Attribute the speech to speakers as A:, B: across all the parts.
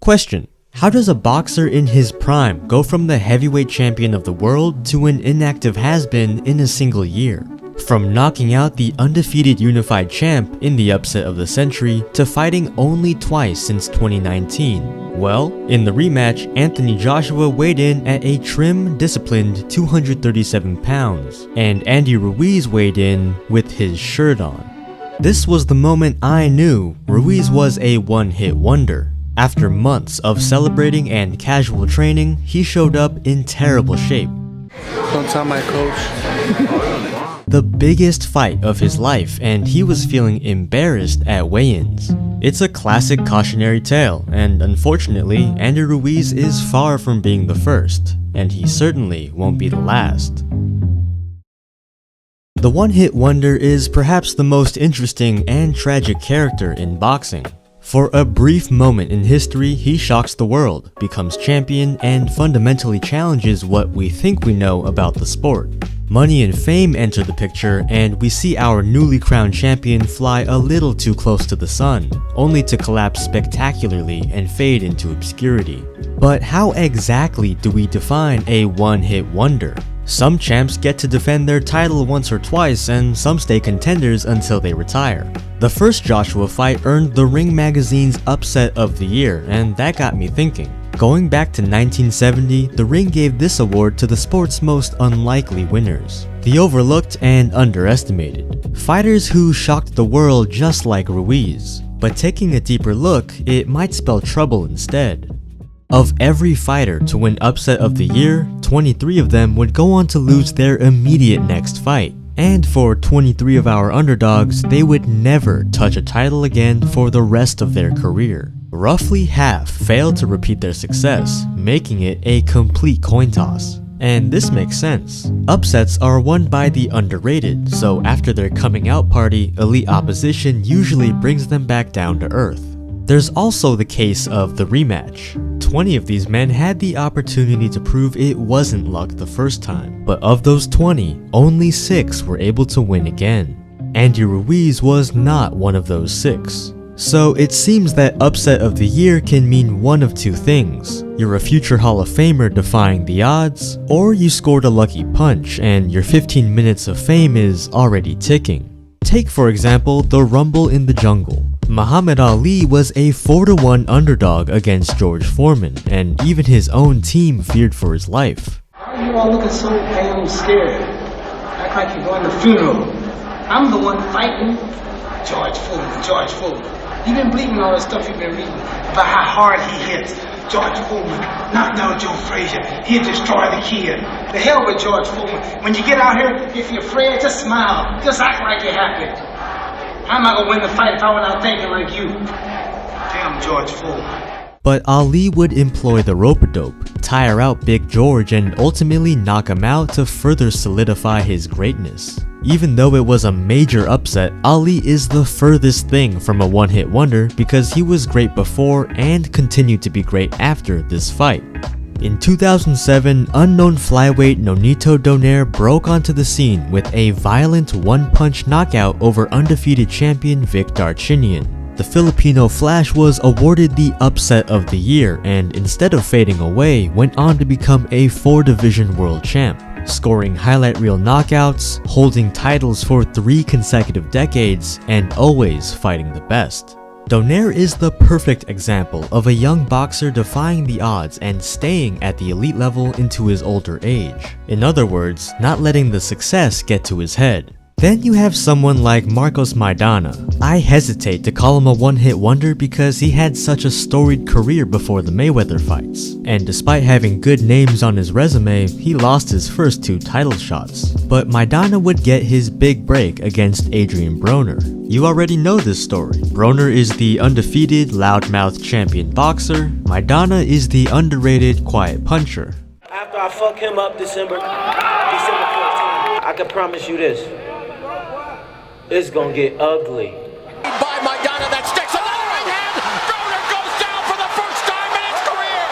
A: Question: how does a boxer in his prime go from the heavyweight champion of the world to an inactive has-been in a single year? From knocking out the undefeated unified champ in the upset of the century to fighting only twice since 2019. Well, in the rematch, Anthony Joshua weighed in at a trim, disciplined 237 pounds, and Andy Ruiz weighed in with his shirt on. This was the moment I knew Ruiz was a one-hit wonder. After months of celebrating and casual training, he showed up in terrible shape.
B: Don't tell my coach.
A: The biggest fight of his life, and he was feeling embarrassed at weigh-ins. It's a classic cautionary tale, and unfortunately, Andy Ruiz is far from being the first, and he certainly won't be the last. The one-hit wonder is perhaps the most interesting and tragic character in boxing. For a brief moment in history, he shocks the world, becomes champion, and fundamentally challenges what we think we know about the sport. Money and fame enter the picture, and we see our newly crowned champion fly a little too close to the sun, only to collapse spectacularly and fade into obscurity. But how exactly do we define a one-hit wonder? Some champs get to defend their title once or twice, and some stay contenders until they retire. The first Joshua fight earned the Ring Magazine's Upset of the Year, and that got me thinking. Going back to 1970, the Ring gave this award to the sport's most unlikely winners, the overlooked and underestimated. Fighters who shocked the world just like Ruiz. But taking a deeper look, it might spell trouble instead. Of every fighter to win Upset of the Year, 23 of them would go on to lose their immediate next fight. And for 23 of our underdogs, they would never touch a title again for the rest of their career. Roughly half failed to repeat their success, making it a complete coin toss. And this makes sense. Upsets are won by the underrated, so after their coming out party, elite opposition usually brings them back down to earth. There's also the case of the rematch. 20 of these men had the opportunity to prove it wasn't luck the first time, but of those 20, only 6 were able to win again. Andy Ruiz was not one of those 6. So it seems that Upset of the Year can mean one of two things. You're a future Hall of Famer defying the odds, or you scored a lucky punch and your 15 minutes of fame is already ticking. Take for example the Rumble in the Jungle. Muhammad Ali was a 4-1 underdog against George Foreman, and even his own team feared for his life.
C: Why are you all looking so pale and scared? Act like you're going to a funeral. I'm the one fighting. George Foreman. You've been believing all the stuff you've been reading about how hard he hits. George Foreman knocked out Joe Frazier. He'll destroy the kid. The hell with George Foreman. When you get out here, if you're afraid, just smile. Just act like you're happy. I'm not gonna win the fight if I went out thinking like you. Damn George Foreman.
A: But Ali would employ the rope-a-dope, tire out Big George, and ultimately knock him out to further solidify his greatness. Even though it was a major upset, Ali is the furthest thing from a one-hit wonder because he was great before and continued to be great after this fight. In 2007, unknown flyweight Nonito Donaire broke onto the scene with a violent one-punch knockout over undefeated champion Vic Darchinyan. The Filipino Flash was awarded the Upset of the Year and instead of fading away, went on to become a 4-division world champ, scoring highlight reel knockouts, holding titles for 3 consecutive decades, and always fighting the best. Donaire is the perfect example of a young boxer defying the odds and staying at the elite level into his older age. In other words, not letting the success get to his head. Then you have someone like Marcos Maidana. I hesitate to call him a one-hit wonder because he had such a storied career before the Mayweather fights. And despite having good names on his resume, he lost his first 2 title shots. But Maidana would get his big break against Adrian Broner. You already know this story. Broner is the undefeated, loudmouth champion boxer. Maidana is the underrated, quiet puncher.
D: After I fuck him up December 14th, I can promise you this. It's gonna get ugly.
E: By Maidana, that sticks another right hand. Broner goes down for the first time in his career.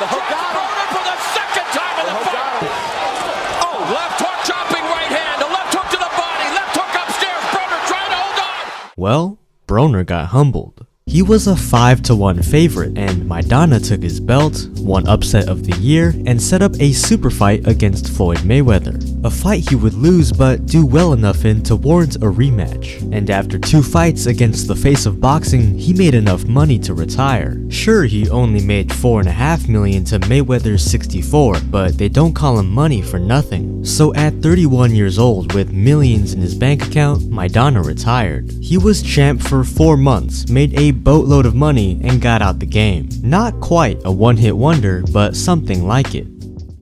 E: The hook got him. Broner for the second time in the fight. Left hook chopping right hand. A left hook to the body. Left hook upstairs. Broner trying to hold on.
A: Well, Broner got humbled. He was a 5-1 favorite, and Maidana took his belt, won upset of the year, and set up a super fight against Floyd Mayweather. A fight he would lose but do well enough in to warrant a rematch. And after 2 fights against the face of boxing, he made enough money to retire. Sure, he only made $4.5 million to Mayweather's 64, but they don't call him money for nothing. So at 31 years old, with millions in his bank account, Maidana retired. He was champ for 4 months, made a boatload of money, and got out the game. Not quite a one-hit wonder, but something like it.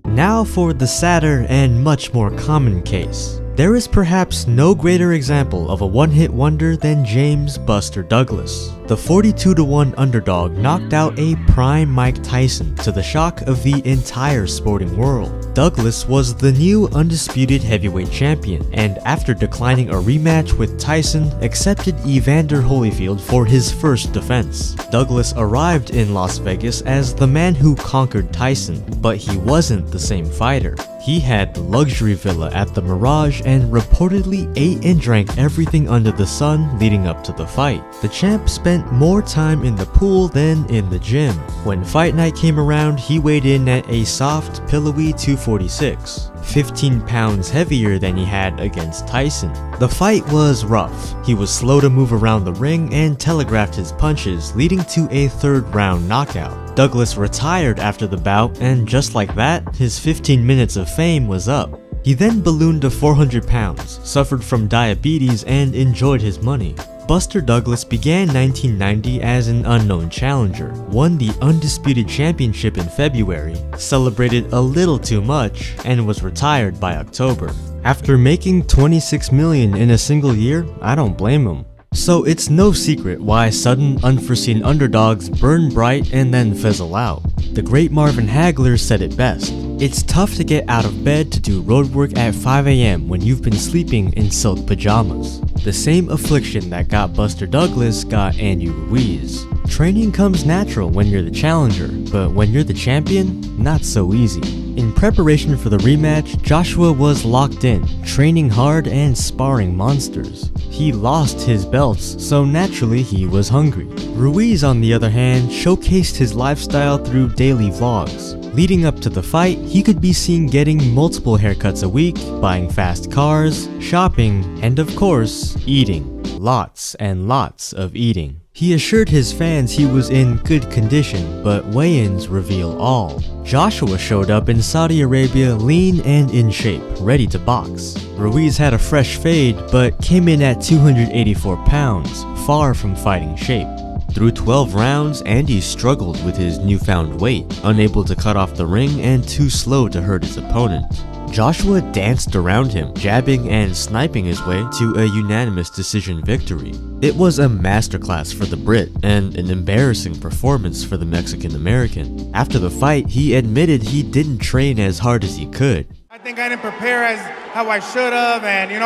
A: Now for the sadder and much more common case. There is perhaps no greater example of a one-hit wonder than James Buster Douglas. The 42-1 underdog knocked out a prime Mike Tyson to the shock of the entire sporting world. Douglas was the new undisputed heavyweight champion, and after declining a rematch with Tyson, accepted Evander Holyfield for his first defense. Douglas arrived in Las Vegas as the man who conquered Tyson, but he wasn't the same fighter. He had the luxury villa at the Mirage and reportedly ate and drank everything under the sun leading up to the fight. The champ spent more time in the pool than in the gym. When fight night came around, he weighed in at a soft, pillowy 246. 15 pounds heavier than he had against Tyson. The fight was rough. He was slow to move around the ring and telegraphed his punches, leading to a 3rd round knockout. Douglas retired after the bout, and just like that, his 15 minutes of fame was up. He then ballooned to 400 pounds, suffered from diabetes, and enjoyed his money. Buster Douglas began 1990 as an unknown challenger, won the Undisputed Championship in February, celebrated a little too much, and was retired by October. After making $26 million in a single year, I don't blame him. So it's no secret why sudden, unforeseen underdogs burn bright and then fizzle out. The great Marvin Hagler said it best. It's tough to get out of bed to do road work at 5 a.m. when you've been sleeping in silk pajamas. The same affliction that got Buster Douglas got Andy Ruiz. Training comes natural when you're the challenger, but when you're the champion, not so easy. In preparation for the rematch, Joshua was locked in, training hard and sparring monsters. He lost his belts, so naturally he was hungry. Ruiz, on the other hand, showcased his lifestyle through daily vlogs. Leading up to the fight, he could be seen getting multiple haircuts a week, buying fast cars, shopping, and of course, eating. Lots and lots of eating. He assured his fans he was in good condition, but weigh-ins reveal all. Joshua showed up in Saudi Arabia lean and in shape, ready to box. Ruiz had a fresh fade, but came in at 284 pounds, far from fighting shape. Through 12 rounds, Andy struggled with his newfound weight, unable to cut off the ring and too slow to hurt his opponent. Joshua danced around him, jabbing and sniping his way to a unanimous decision victory. It was a masterclass for the Brit and an embarrassing performance for the Mexican-American. After the fight, he admitted he didn't train as hard as he could.
F: I think I didn't prepare as how I should have, and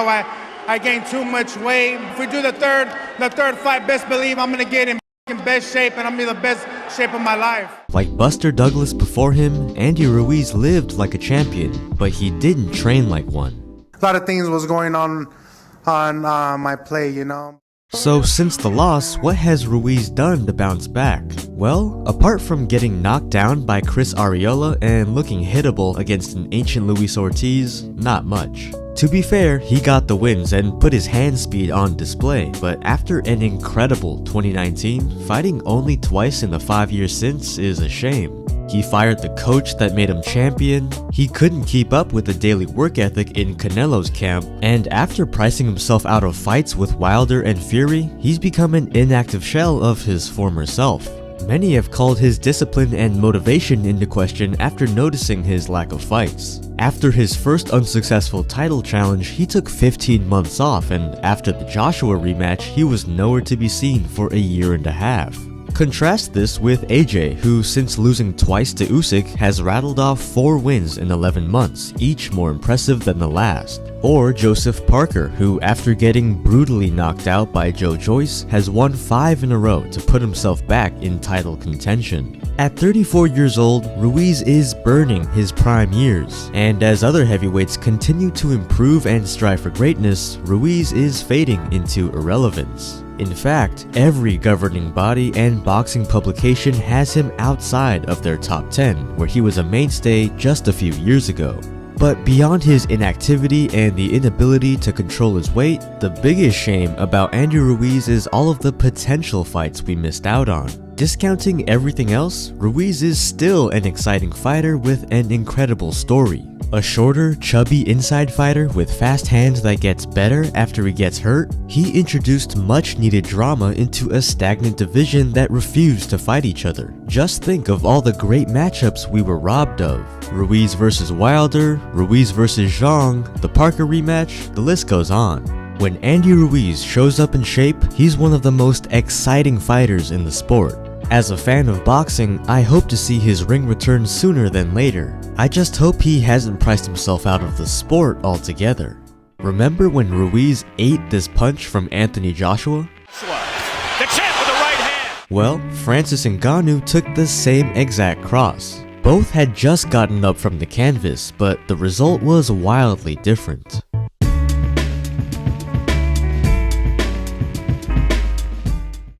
F: I gained too much weight. If we do the third fight, best believe I'm gonna get in best shape, and I'm gonna be the best shape of my life.
A: Like Buster Douglas before him, Andy Ruiz lived like a champion, but he didn't train like one.
F: A lot of things was going on my plate,
A: So since the loss, what has Ruiz done to bounce back? Well, apart from getting knocked down by Chris Arreola and looking hittable against an ancient Luis Ortiz, not much. To be fair, he got the wins and put his hand speed on display, but after an incredible 2019, fighting only twice in the 5 years since is a shame. He fired the coach that made him champion, he couldn't keep up with the daily work ethic in Canelo's camp, and after pricing himself out of fights with Wilder and Fury, he's become an inactive shell of his former self. Many have called his discipline and motivation into question after noticing his lack of fights. After his first unsuccessful title challenge, he took 15 months off, and after the Joshua rematch, he was nowhere to be seen for a year and a half. Contrast this with AJ, who since losing twice to Usyk has rattled off 4 wins in 11 months, each more impressive than the last. Or Joseph Parker, who after getting brutally knocked out by Joe Joyce, has won 5 in a row to put himself back in title contention. At 34 years old, Ruiz is burning his prime years, and as other heavyweights continue to improve and strive for greatness, Ruiz is fading into irrelevance. In fact, every governing body and boxing publication has him outside of their top 10, where he was a mainstay just a few years ago. But beyond his inactivity and the inability to control his weight, the biggest shame about Andy Ruiz is all of the potential fights we missed out on. Discounting everything else, Ruiz is still an exciting fighter with an incredible story. A shorter, chubby inside fighter with fast hands that gets better after he gets hurt, he introduced much needed drama into a stagnant division that refused to fight each other. Just think of all the great matchups we were robbed of. Ruiz versus Wilder, Ruiz versus Zhang, the Parker rematch, the list goes on. When Andy Ruiz shows up in shape, he's one of the most exciting fighters in the sport. As a fan of boxing, I hope to see his ring return sooner than later. I just hope he hasn't priced himself out of the sport altogether. Remember when Ruiz ate this punch from Anthony Joshua?
E: The champ with the right hand.
A: Well, Francis Ngannou took the same exact cross. Both had just gotten up from the canvas, but the result was wildly different.